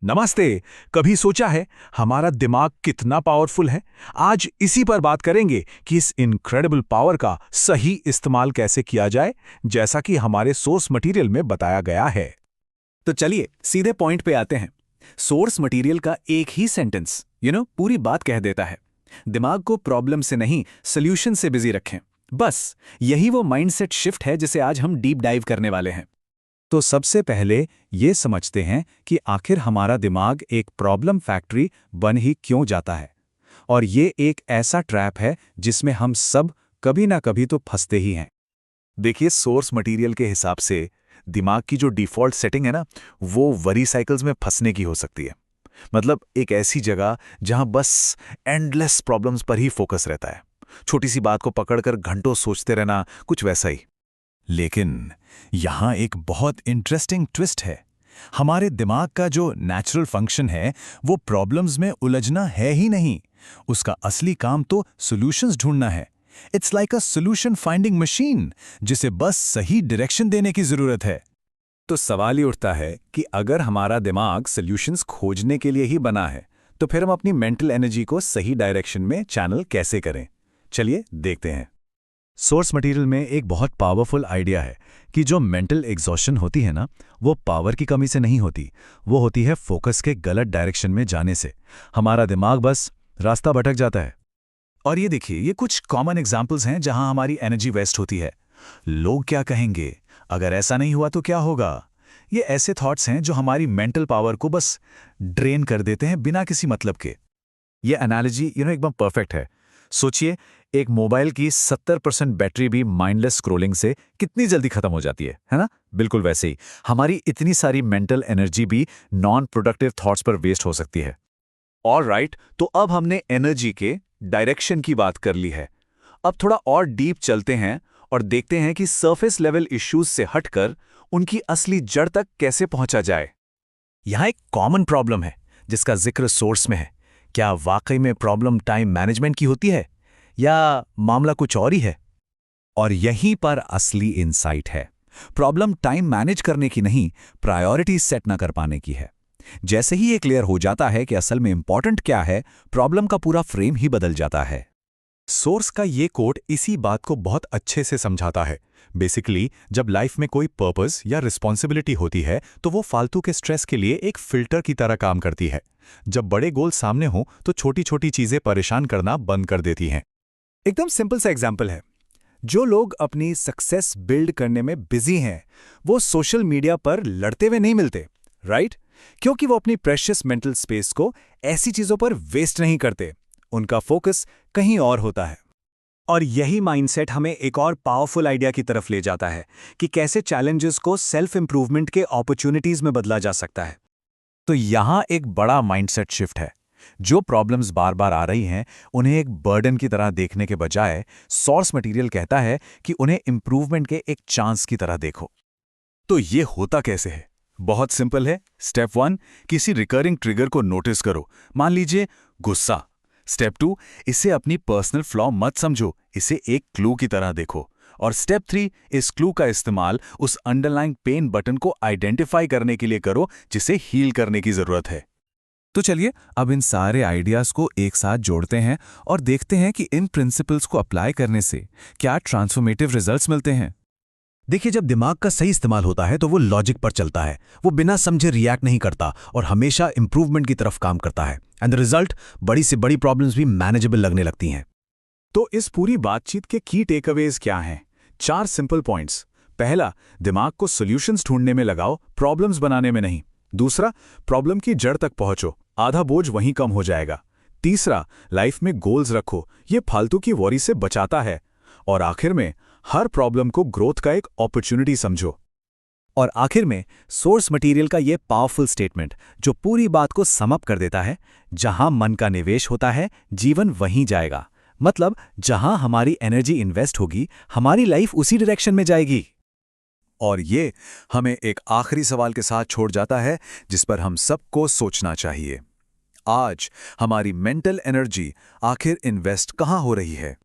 नमस्ते। कभी सोचा है हमारा दिमाग कितना पावरफुल है? आज इसी पर बात करेंगे कि इस इनक्रेडिबल पावर का सही इस्तेमाल कैसे किया जाए, जैसा कि हमारे सोर्स मटेरियल में बताया गया है। तो चलिए सीधे पॉइंट पे आते हैं। सोर्स मटेरियल का एक ही सेंटेंस पूरी बात कह देता है। दिमाग को प्रॉब्लम से नहीं, सॉल्यूशन से बिजी रखें। बस यही वो माइंडसेट शिफ्ट है जिसे आज हम डीप डाइव करने वाले हैं। तो सबसे पहले ये समझते हैं कि आखिर हमारा दिमाग एक प्रॉब्लम फैक्ट्री बन ही क्यों जाता है। और ये एक ऐसा ट्रैप है जिसमें हम सब कभी ना कभी तो फंसते ही हैं। देखिए, सोर्स मटेरियल के हिसाब से दिमाग की जो डिफ़ॉल्ट सेटिंग है ना, वो वरी साइकिल्स में फंसने की हो सकती है। मतलब एक ऐसी जगह जहां बस एंडलेस प्रॉब्लम्स पर ही फोकस रहता है। छोटी सी बात को पकड़कर घंटों सोचते रहना, कुछ वैसा ही। लेकिन यहाँ एक बहुत इंटरेस्टिंग ट्विस्ट है। हमारे दिमाग का जो नेचुरल फंक्शन है वो प्रॉब्लम्स में उलझना है ही नहीं। उसका असली काम तो सॉल्यूशंस ढूंढना है। It's like a solution finding machine, जिसे बस सही डायरेक्शन देने की जरूरत है। तो सवाल ये उठता है कि अगर हमारा दिमाग सॉल्यूशंस खोजने के लिए ही बना है, तो फिर हम अपनी मेंटल एनर्जी को सही डायरेक्शन में चैनल कैसे करें? चलिए देखते हैं। सोर्स मटेरियल में एक बहुत पावरफुल आइडिया है कि जो मेंटल एग्जॉशन होती है ना, वो पावर की कमी से नहीं होती, वो होती है फोकस के गलत डायरेक्शन में जाने से। हमारा दिमाग बस रास्ता भटक जाता है। और ये देखिए, ये कुछ कॉमन एग्जाम्पल्स हैं जहां हमारी एनर्जी वेस्ट होती है। लोग क्या कहेंगे, अगर ऐसा नहीं हुआ तो क्या होगा? ये ऐसे थॉट्स हैं जो हमारी मेंटल पावर को बस ड्रेन कर देते हैं बिना किसी मतलब के। ये एनालॉजी एकदम परफेक्ट है। सोचिए, एक मोबाइल की 70% बैटरी भी माइंडलेस स्क्रॉलिंग से कितनी जल्दी खत्म हो जाती है ना? बिल्कुल वैसे ही हमारी इतनी सारी मेंटल एनर्जी भी नॉन प्रोडक्टिव थॉट्स पर वेस्ट हो सकती है। ऑलराइट, तो अब हमने एनर्जी के डायरेक्शन की बात कर ली है। अब थोड़ा और डीप चलते हैं और देखते हैं कि सरफेस लेवल इश्यूज से हटकर उनकी असली जड़ तक कैसे पहुंचा जाए। यहाँ एक कॉमन प्रॉब्लम है जिसका जिक्र सोर्स में है। क्या वाकई में प्रॉब्लम टाइम मैनेजमेंट की होती है या मामला कुछ और ही है? और यहीं पर असली इनसाइट है। प्रॉब्लम टाइम मैनेज करने की नहीं, प्रायोरिटीज सेट न कर पाने की है। जैसे ही ये क्लियर हो जाता है कि असल में इंपॉर्टेंट क्या है, प्रॉब्लम का पूरा फ्रेम ही बदल जाता है। सोर्स का ये कोट इसी बात को बहुत अच्छे से समझाता है। बेसिकली, जब लाइफ में कोई पर्पस या रिस्पॉन्सिबिलिटी होती है तो वो फालतू के स्ट्रेस के लिए एक फिल्टर की तरह काम करती है। जब बड़े गोल सामने हो तो छोटी छोटी चीजें परेशान करना बंद कर देती हैं। एकदम सिंपल सा एग्जाम्पल है। जो लोग अपनी सक्सेस बिल्ड करने में बिजी हैं, वो सोशल मीडिया पर लड़ते हुए नहीं मिलते, राइट? क्योंकि वो अपनी प्रेशियस मेंटल स्पेस को ऐसी चीजों पर वेस्ट नहीं करते। उनका फोकस कहीं और होता है। और यही माइंडसेट हमें एक और पावरफुल आइडिया की तरफ ले जाता है कि कैसे चैलेंजेस को सेल्फ इंप्रूवमेंट के अपॉर्चुनिटीज में बदला जा सकता है। तो यहाँ एक बड़ा माइंडसेट शिफ्ट है। जो प्रॉब्लम्स बार बार आ रही हैं, उन्हें एक बर्डन की तरह देखने के बजाय सोर्स मटेरियल कहता है कि उन्हें इंप्रूवमेंट के एक चांस की तरह देखो। तो ये होता कैसे है? बहुत सिंपल है। स्टेप 1, किसी रिकरिंग ट्रिगर को नोटिस करो। मान लीजिए गुस्सा। स्टेप 2, इसे अपनी पर्सनल फ्लॉ मत समझो, इसे एक क्लू की तरह देखो। और स्टेप 3, इस क्लू का इस्तेमाल उस अंडरलाइंग पेन बटन को आइडेंटिफाई करने के लिए करो जिसे हील करने की जरूरत है। तो चलिए अब इन सारे आइडियाज को एक साथ जोड़ते हैं और देखते हैं कि इन प्रिंसिपल्स को अप्लाई करने से क्या ट्रांसफॉर्मेटिव रिजल्ट्स मिलते हैं। देखिए, जब दिमाग का सही इस्तेमाल होता है तो वो लॉजिक पर चलता है। वो बिना समझे रिएक्ट नहीं करता और हमेशा इंप्रूवमेंट की तरफ काम करता है। एंड द रिजल्ट, बड़ी से बड़ी प्रॉब्लम्स भी मैनेजेबल लगने लगती हैं। तो इस पूरी बातचीत के की टेकअवेज क्या हैं? 4 सिंपल पॉइंट्स। पहला, दिमाग को सॉल्यूशंस ढूंढने में लगाओ, प्रॉब्लम्स बनाने में नहीं। दूसरा, प्रॉब्लम की जड़ तक पहुंचो, आधा बोझ वहीं कम हो जाएगा। तीसरा, लाइफ में गोल्स रखो, ये फालतू की वॉरी से बचाता है। और आखिर में, हर प्रॉब्लम को ग्रोथ का एक अपॉर्चुनिटी समझो। और आखिर में सोर्स मटेरियल का ये पावरफुल स्टेटमेंट जो पूरी बात को सम अप कर देता है, जहां मन का निवेश होता है, जीवन वहीं जाएगा। मतलब जहां हमारी एनर्जी इन्वेस्ट होगी, हमारी लाइफ उसी डायरेक्शन में जाएगी। और ये हमें एक आखिरी सवाल के साथ छोड़ जाता है जिस पर हम सबको सोचना चाहिए। आज हमारी मेंटल एनर्जी आखिर इन्वेस्ट कहाँ हो रही है?